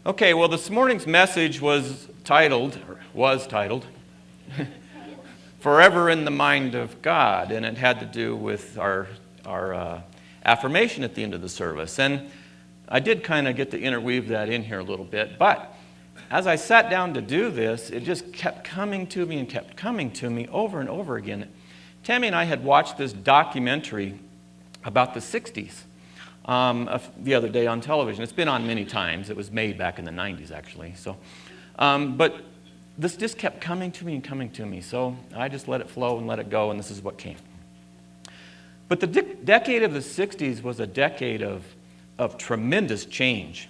Okay, well, this morning's message was titled Forever in the Mind of God, and it had to do with our affirmation at the end of the service. And I did kind of get to interweave that in here a little bit, but as I sat down to do this, it just kept coming to me over and over again. Tammy and I had watched this documentary about the 60s the other day on television. It's been on many times. It was made back in the 90s, actually. But this just kept coming to me. So I just let it flow and let it go, and this is what came. But the decade of the 60s was a decade of tremendous change,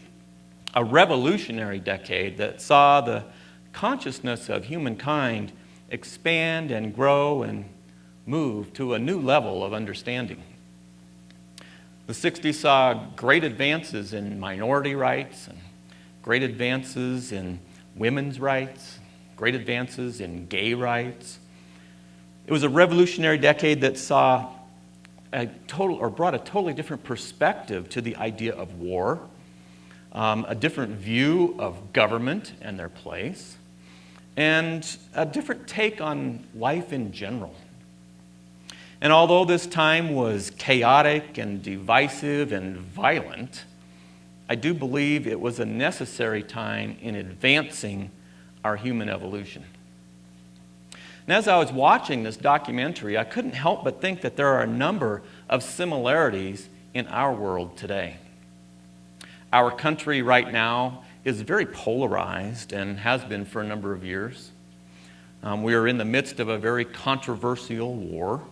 a revolutionary decade that saw the consciousness of humankind expand and grow and move to a new level of understanding. The 60s saw great advances in minority rights, and great advances in women's rights, great advances in gay rights. It was a revolutionary decade that saw brought a totally different perspective to the idea of war, a different view of government and their place, and a different take on life in general. And although this time was chaotic and divisive and violent, I do believe it was a necessary time in advancing our human evolution. And as I was watching this documentary, I couldn't help but think that there are a number of similarities in our world today. Our country right now is very polarized and has been for a number of years. We are in the midst of a very controversial war.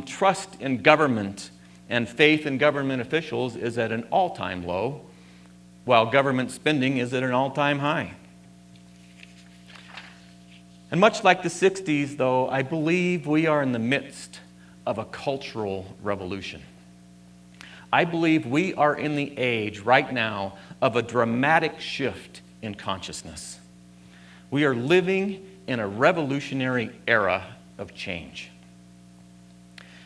Trust in government and faith in government officials is at an all-time low, while government spending is at an all-time high. And much like the 60s, though, I believe we are in the midst of a cultural revolution. I believe we are in the age right now of a dramatic shift in consciousness. We are living in a revolutionary era of change.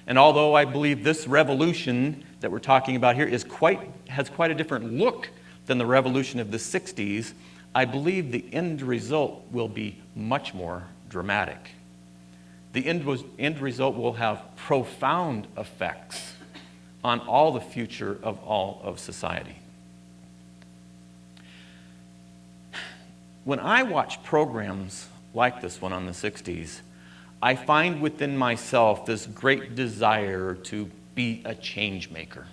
And although I believe this revolution that we're talking about here has quite a different look than the revolution of the 60s, I believe the end result will be much more dramatic. The end result will have profound effects on all the future of all of society. When I watch programs like this one on the 60s, I find within myself this great desire to be a change maker,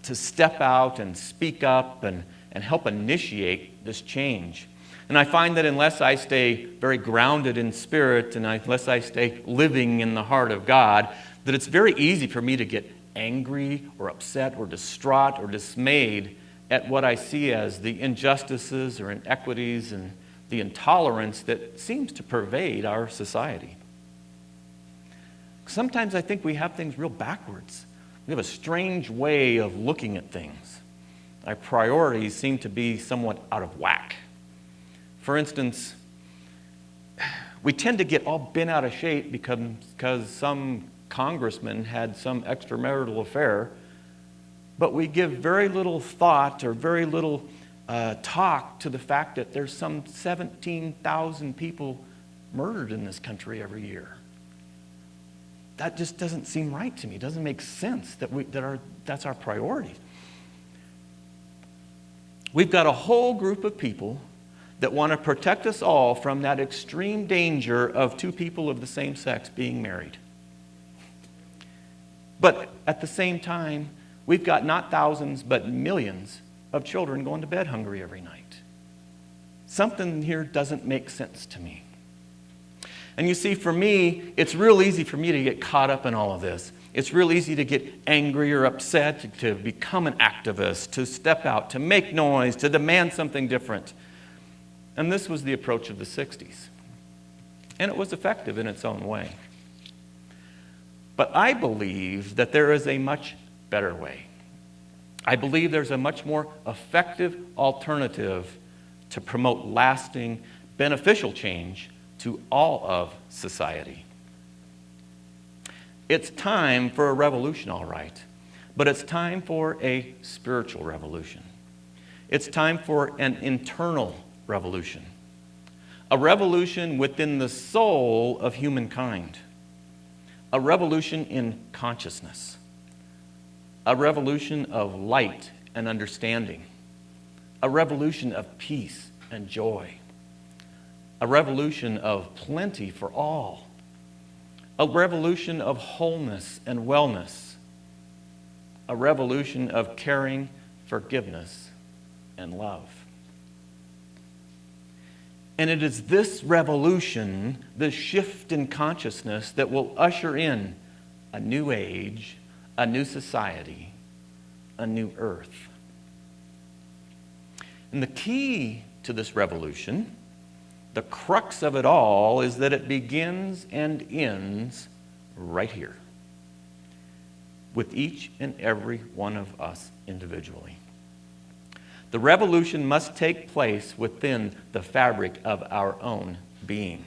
to step out and speak up and help initiate this change. And I find that unless I stay very grounded in spirit and unless I stay living in the heart of God, that it's very easy for me to get angry or upset or distraught or dismayed at what I see as the injustices or inequities and the intolerance that seems to pervade our society. Sometimes I think we have things real backwards. We have a strange way of looking at things. Our priorities seem to be somewhat out of whack. For instance, we tend to get all bent out of shape because some congressman had some extramarital affair, but we give very little thought or very little talk to the fact that there's some 17,000 people murdered in this country every year. That just doesn't seem right to me. It doesn't make sense that's our priority. We've got a whole group of people that want to protect us all from that extreme danger of two people of the same sex being married. But at the same time, we've got not thousands, but millions of children going to bed hungry every night. Something here doesn't make sense to me. And you see, for me, it's real easy for me to get caught up in all of this. It's real easy to get angry or upset, to become an activist, to step out, to make noise, to demand something different. And this was the approach of the 60s. And it was effective in its own way. But I believe that there is a much better way. I believe there's a much more effective alternative to promote lasting, beneficial change to all of society. It's time for a revolution, all right, but it's time for a spiritual revolution. It's time for an internal revolution. A revolution within the soul of humankind. A revolution in consciousness. A revolution of light and understanding. A revolution of peace and joy. A revolution of plenty for all. A revolution of wholeness and wellness. A revolution of caring, forgiveness, and love. And it is this revolution, this shift in consciousness, that will usher in a new age, a new society, a new earth. And the key to this revolution, the crux of it all, is that it begins and ends right here, with each and every one of us individually. The revolution must take place within the fabric of our own being.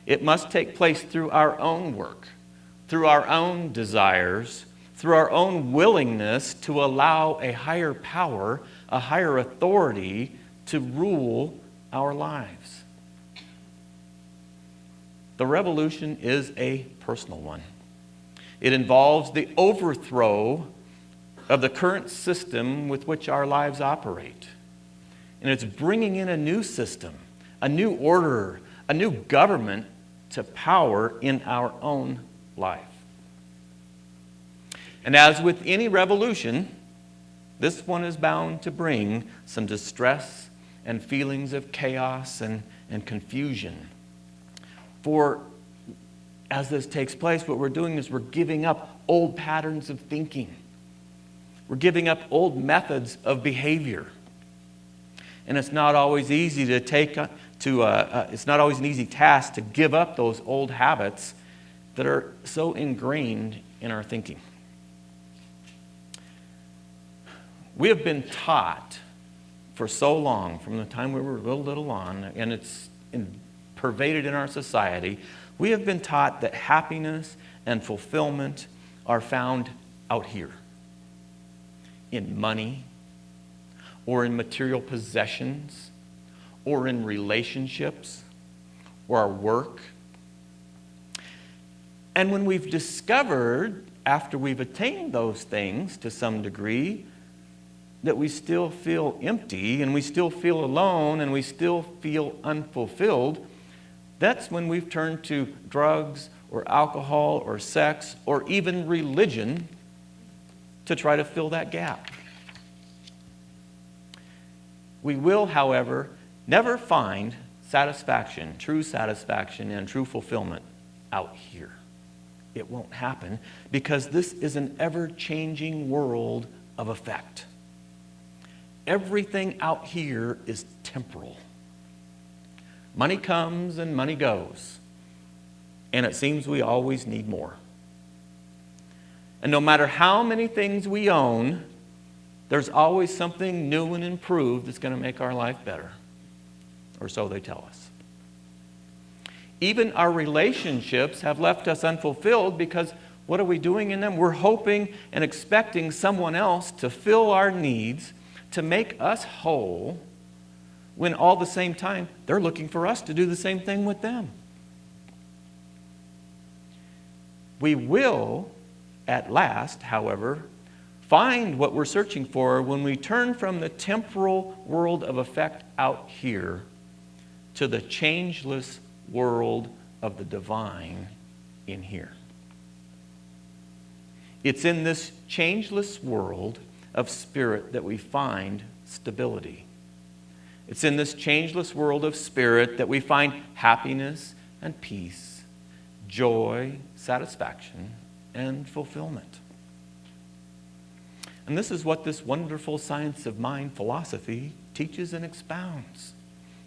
It must take place through our own work, through our own desires, through our own willingness to allow a higher power, a higher authority to rule our lives. The revolution is a personal one. It involves the overthrow of the current system with which our lives operate. And it's bringing in a new system, a new order, a new government to power in our own life. And as with any revolution, this one is bound to bring some distress and feelings of chaos and confusion. For as this takes place, what we're doing is we're giving up old patterns of thinking. We're giving up old methods of behavior. And it's not always easy to it's not always an easy task to give up those old habits that are so ingrained in our thinking. We have been taught for so long, from the time we were little on, and it's pervaded in our society, we have been taught that happiness and fulfillment are found out here. In money, or in material possessions, or in relationships, or our work. And when we've discovered, after we've attained those things to some degree, that we still feel empty, and we still feel alone, and we still feel unfulfilled, that's when we've turned to drugs, or alcohol, or sex, or even religion to try to fill that gap. We will, however, never find satisfaction, true satisfaction and true fulfillment out here. It won't happen because this is an ever-changing world of effect. Everything out here is temporal. Money comes and money goes, and it seems we always need more. And no matter how many things we own, there's always something new and improved that's going to make our life better. Or so they tell us. Even our relationships have left us unfulfilled because what are we doing in them? We're hoping and expecting someone else to fill our needs, to make us whole, when all the same time they're looking for us to do the same thing with them. We will, at last, however, find what we're searching for when we turn from the temporal world of effect out here to the changeless world of the divine in here. It's in this changeless world of spirit that we find stability. It's in this changeless world of spirit that we find happiness and peace, joy, satisfaction, and fulfillment. And this is what this wonderful science of mind philosophy teaches and expounds.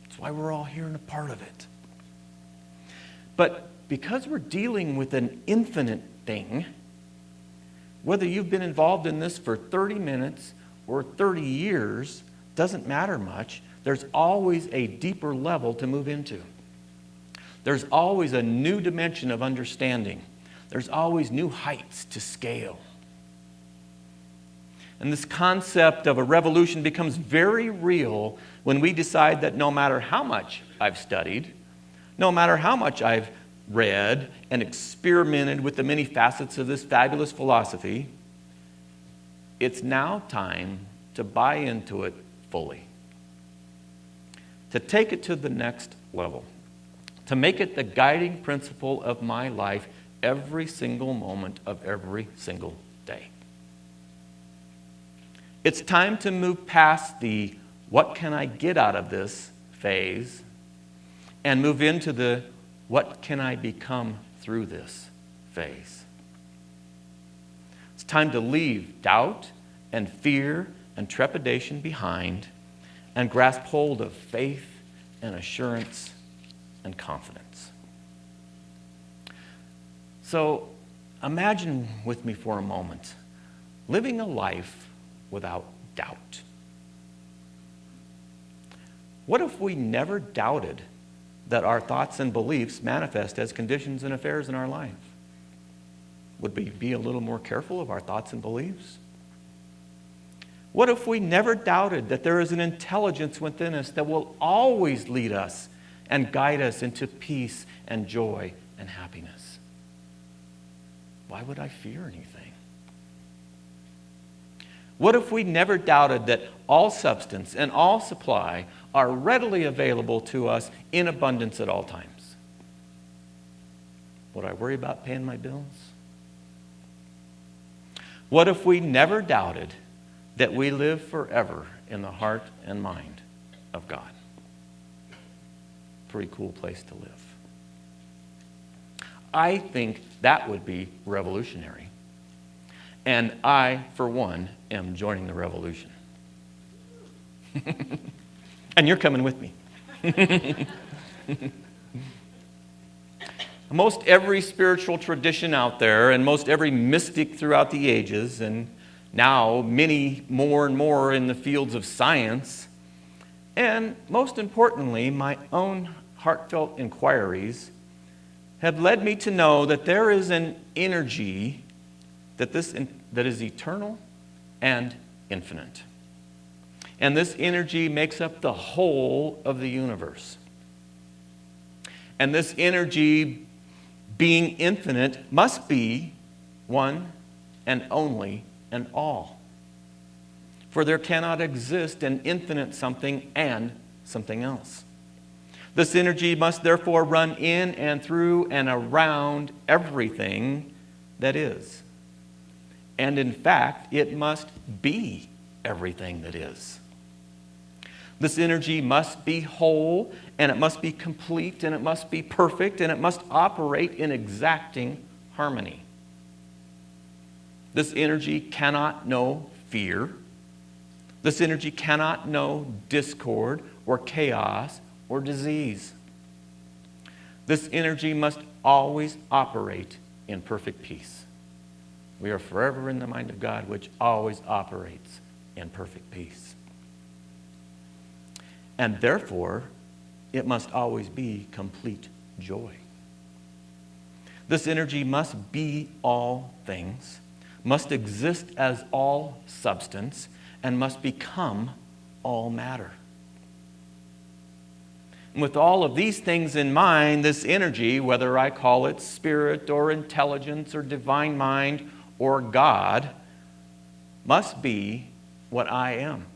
That's why we're all here and a part of it. But because we're dealing with an infinite thing, whether you've been involved in this for 30 minutes or 30 years, doesn't matter much. There's always a deeper level to move into. There's always a new dimension of understanding. There's always new heights to scale. And this concept of a revolution becomes very real when we decide that no matter how much I've studied, no matter how much I've read and experimented with the many facets of this fabulous philosophy, it's now time to buy into it fully, to take it to the next level, to make it the guiding principle of my life every single moment of every single day. It's time to move past the what can I get out of this phase and move into the what can I become through this phase. It's time to leave doubt and fear and trepidation behind and grasp hold of faith and assurance and confidence. So imagine with me for a moment living a life without doubt. What if we never doubted that our thoughts and beliefs manifest as conditions and affairs in our life? Would we be a little more careful of our thoughts and beliefs? What if we never doubted that there is an intelligence within us that will always lead us and guide us into peace and joy and happiness? Why would I fear anything? What if we never doubted that all substance and all supply are readily available to us in abundance at all times? Would I worry about paying my bills? What if we never doubted that we live forever in the heart and mind of God? Pretty cool place to live. I think that would be revolutionary. And I, for one, am joining the revolution. And you're coming with me. Most every spiritual tradition out there, and most every mystic throughout the ages, and now many more and more in the fields of science, and most importantly, my own heartfelt inquiries, have led me to know that there is an energy that is eternal and infinite. And this energy makes up the whole of the universe. And this energy, being infinite, must be one and only and all. For there cannot exist an infinite something and something else. This energy must therefore run in and through and around everything that is. And in fact, it must be everything that is. This energy must be whole, and it must be complete, and it must be perfect, and it must operate in exacting harmony. This energy cannot know fear. This energy cannot know discord or chaos or disease. This energy must always operate in perfect peace. We are forever in the mind of God, which always operates in perfect peace. And therefore, it must always be complete joy. This energy must be all things, must exist as all substance, and must become all matter. And with all of these things in mind, this energy, whether I call it spirit or intelligence or divine mind or God, must be what I am.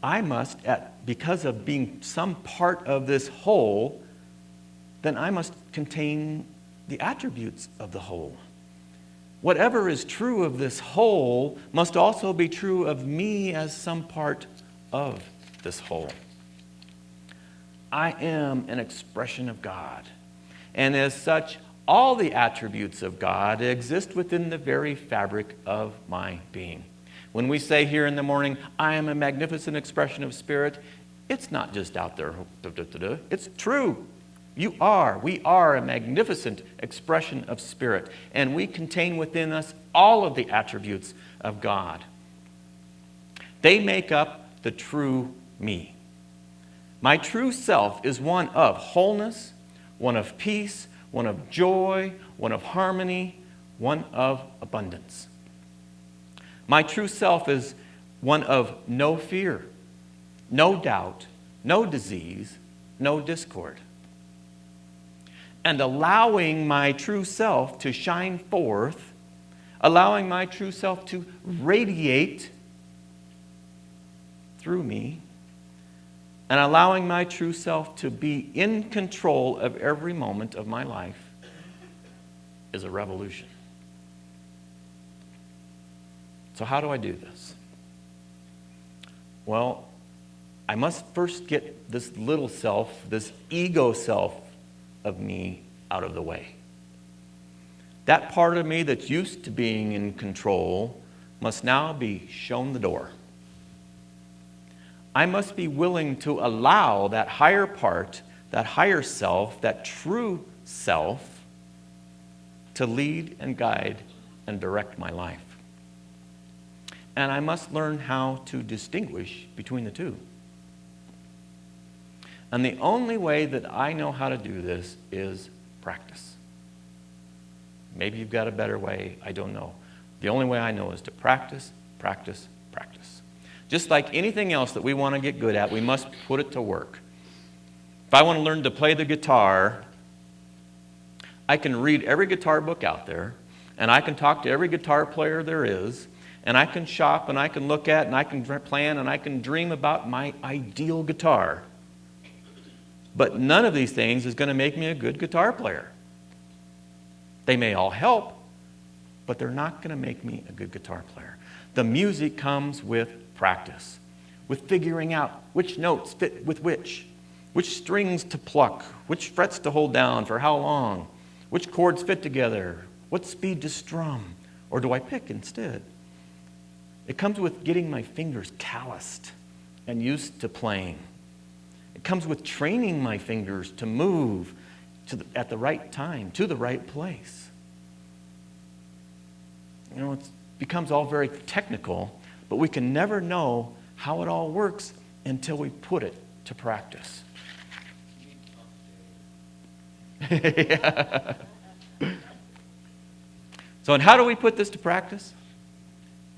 I must, because of being some part of this whole, then I must contain the attributes of the whole. Whatever is true of this whole must also be true of me as some part of this whole. I am an expression of God, and as such, all the attributes of God exist within the very fabric of my being. When we say here in the morning, I am a magnificent expression of spirit, it's not just out there. It's true. We are a magnificent expression of spirit, and we contain within us all of the attributes of God. They make up the true me. My true self is one of wholeness, one of peace, one of joy, one of harmony, one of abundance. My true self is one of no fear, no doubt, no disease, no discord. And allowing my true self to shine forth, allowing my true self to radiate through me, and allowing my true self to be in control of every moment of my life is a revolution. So how do I do this? Well, I must first get this little self, this ego self of me out of the way. That part of me that's used to being in control must now be shown the door. I must be willing to allow that higher part, that higher self, that true self, to lead and guide and direct my life. And I must learn how to distinguish between the two. And the only way that I know how to do this is practice. Maybe you've got a better way, I don't know. The only way I know is to practice, practice, practice. Just like anything else that we want to get good at, we must put it to work. If I want to learn to play the guitar, I can read every guitar book out there, and I can talk to every guitar player there is, and I can shop, and I can look at, and I can plan, and I can dream about my ideal guitar. But none of these things is going to make me a good guitar player. They may all help, but they're not going to make me a good guitar player. The music comes with practice, with figuring out which notes fit with which strings to pluck, which frets to hold down for how long, which chords fit together, what speed to strum, or do I pick instead? It comes with getting my fingers calloused and used to playing. It comes with training my fingers to move at the right time, to the right place. You know, it becomes all very technical, but we can never know how it all works until we put it to practice. Yeah. So, and how do we put this to practice?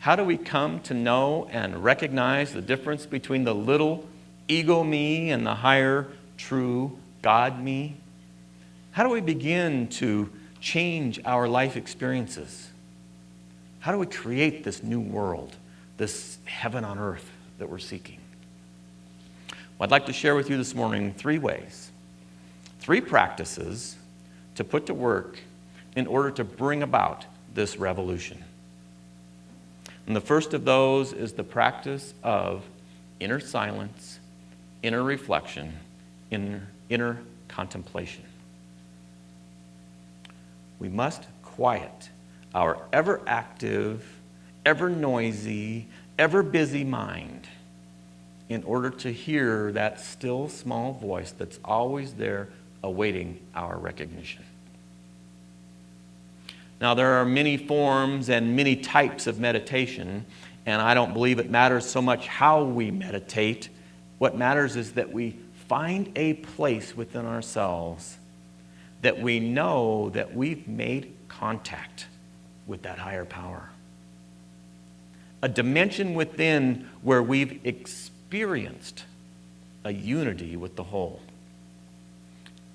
How do we come to know and recognize the difference between the little ego me and the higher, true God me? How do we begin to change our life experiences? How do we create this new world, this heaven on earth that we're seeking? Well, I'd like to share with you this morning 3 ways, 3 practices to put to work in order to bring about this revolution. And the first of those is the practice of inner silence, inner reflection, inner contemplation. We must quiet our ever active, ever noisy, ever busy mind in order to hear that still small voice that's always there awaiting our recognition. Now, there are many forms and many types of meditation, and I don't believe it matters so much how we meditate. What matters is that we find a place within ourselves that we know that we've made contact with that higher power. A dimension within where we've experienced a unity with the whole.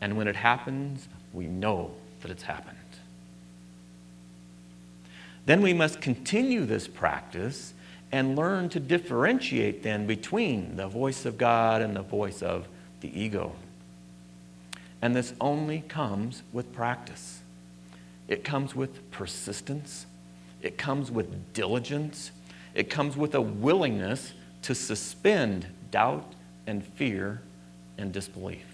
And when it happens, we know that it's happened. Then we must continue this practice and learn to differentiate then between the voice of God and the voice of the ego. And this only comes with practice. It comes with persistence. It comes with diligence. It comes with a willingness to suspend doubt and fear and disbelief.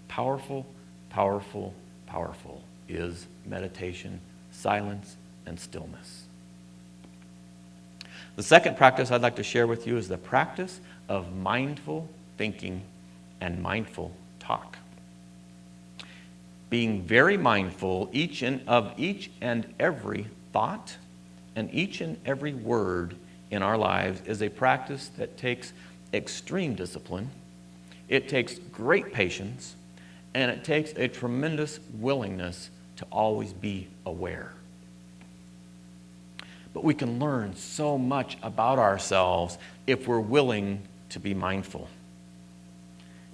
Powerful, powerful, powerful is meditation, silence, and stillness. The second practice I'd like to share with you is the practice of mindful thinking and mindful talk. Being very mindful of each and every thought and each and every word in our lives is a practice that takes extreme discipline. It takes great patience, And it takes a tremendous willingness to always be aware. But we can learn so much about ourselves if we're willing to be mindful.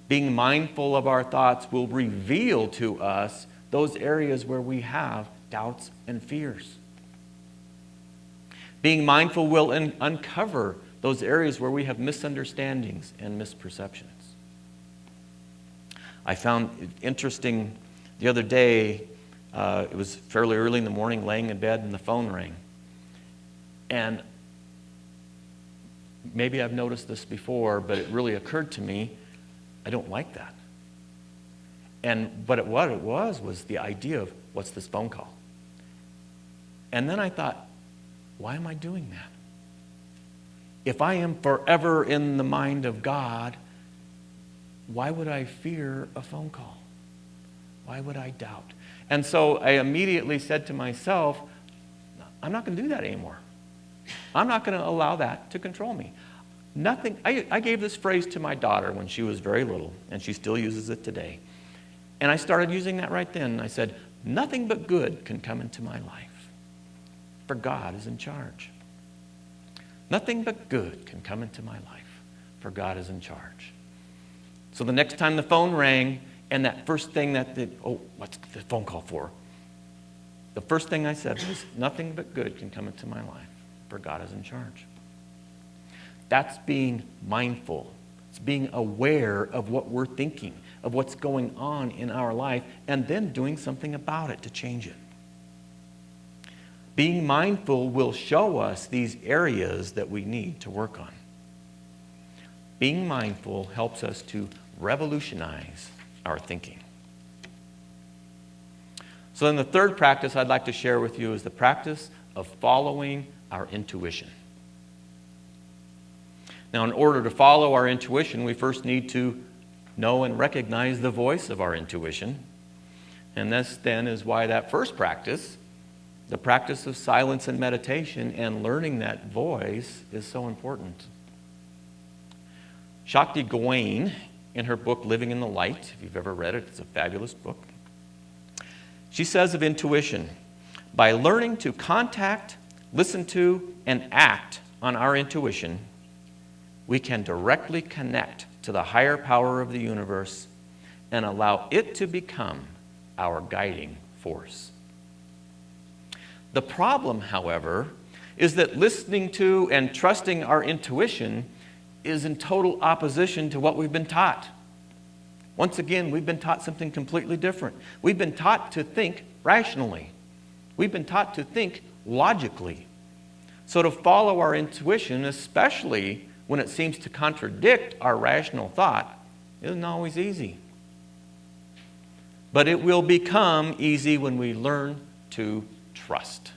Being mindful of our thoughts will reveal to us those areas where we have doubts and fears. Being mindful will uncover those areas where we have misunderstandings and misperceptions. I found it interesting the other day, it was fairly early in the morning, laying in bed, and the phone rang. And maybe I've noticed this before, but it really occurred to me, I don't like that. And but what it was the idea of, what's this phone call? And then I thought, why am I doing that? If I am forever in the mind of God, why would I fear a phone call? Why would I doubt? And so I immediately said to myself, I'm not going to do that anymore. I'm not going to allow that to control me. Nothing. I gave this phrase to my daughter when she was very little, and she still uses it today. And I started using that right then. I said, nothing but good can come into my life, for God is in charge. Nothing but good can come into my life, for God is in charge. So the next time the phone rang, and that first thing what's the phone call for? The first thing I said was, nothing but good can come into my life, for God is in charge. That's being mindful. It's being aware of what we're thinking, of what's going on in our life, and then doing something about it to change it. Being mindful will show us these areas that we need to work on. Being mindful helps us to revolutionize our thinking. So then the third practice I'd like to share with you is the practice of following our intuition. Now, in order to follow our intuition, we first need to know and recognize the voice of our intuition. And this then is why that first practice, the practice of silence and meditation and learning that voice, is so important. Shakti Gawain, in her book Living in the Light, if you've ever read it, it's a fabulous book. She says of intuition, by learning to contact, listen to, and act on our intuition, we can directly connect to the higher power of the universe and allow it to become our guiding force. The problem, however, is that listening to and trusting our intuition is in total opposition to what we've been taught. Once again, we've been taught something completely different. We've been taught to think rationally. We've been taught to think logically. So to follow our intuition, especially when it seems to contradict our rational thought, isn't always easy. But it will become easy when we learn to trust.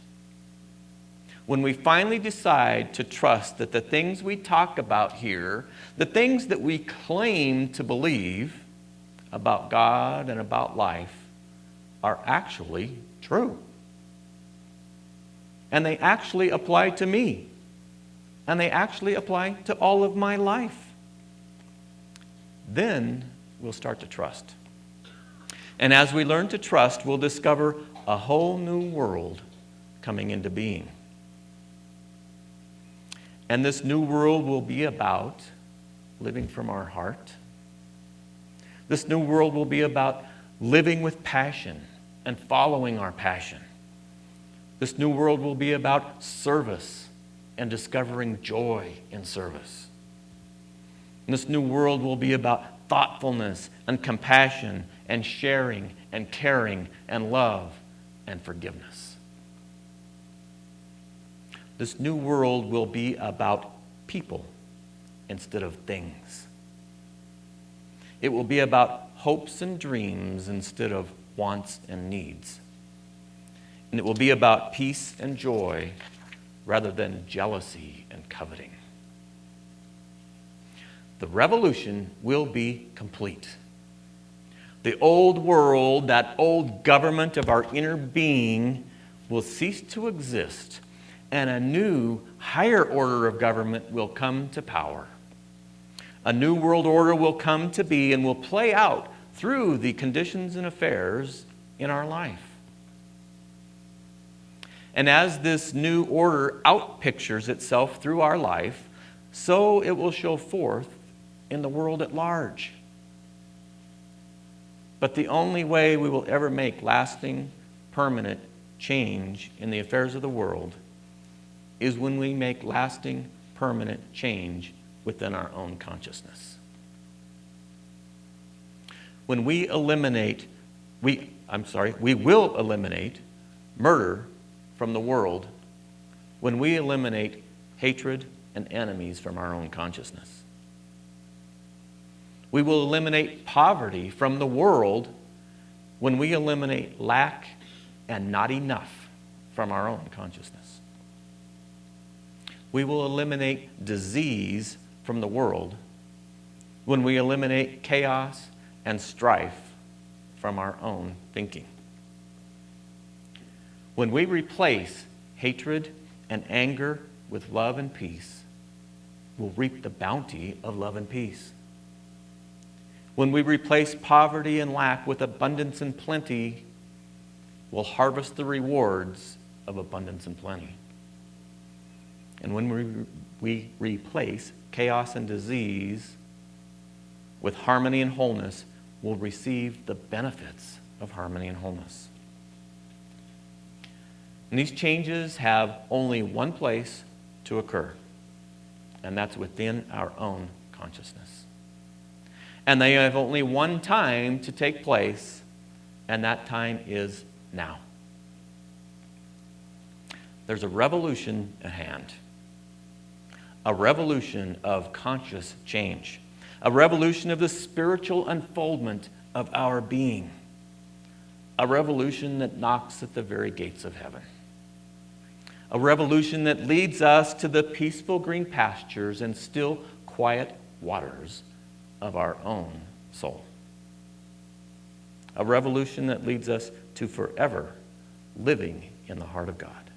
When we finally decide to trust that the things we talk about here, the things that we claim to believe about God and about life, are actually true. And they actually apply to me. And they actually apply to all of my life. Then we'll start to trust. And as we learn to trust, we'll discover a whole new world coming into being. And this new world will be about living from our heart. This new world will be about living with passion and following our passion. This new world will be about service and discovering joy in service. And this new world will be about thoughtfulness and compassion and sharing and caring and love and forgiveness. This new world will be about people instead of things. It will be about hopes and dreams instead of wants and needs. And it will be about peace and joy rather than jealousy and coveting. The revolution will be complete. The old world, that old government of our inner being, will cease to exist, and a new, higher order of government will come to power. A new world order will come to be and will play out through the conditions and affairs in our life. And as this new order outpictures itself through our life, so it will show forth in the world at large. But the only way we will ever make lasting, permanent change in the affairs of the world is when we make lasting, permanent change within our own consciousness. When we will eliminate murder from the world when we eliminate hatred and enemies from our own consciousness. We will eliminate poverty from the world when we eliminate lack and not enough from our own consciousness. We will eliminate disease from the world when we eliminate chaos and strife from our own thinking. When we replace hatred and anger with love and peace, we'll reap the bounty of love and peace. When we replace poverty and lack with abundance and plenty, we'll harvest the rewards of abundance and plenty. And when we replace chaos and disease with harmony and wholeness, we'll receive the benefits of harmony and wholeness. And these changes have only one place to occur, and that's within our own consciousness. And they have only one time to take place, and that time is now. There's a revolution at hand, a revolution of conscious change, a revolution of the spiritual unfoldment of our being, a revolution that knocks at the very gates of heaven. A revolution that leads us to the peaceful green pastures and still quiet waters of our own soul. A revolution that leads us to forever living in the heart of God.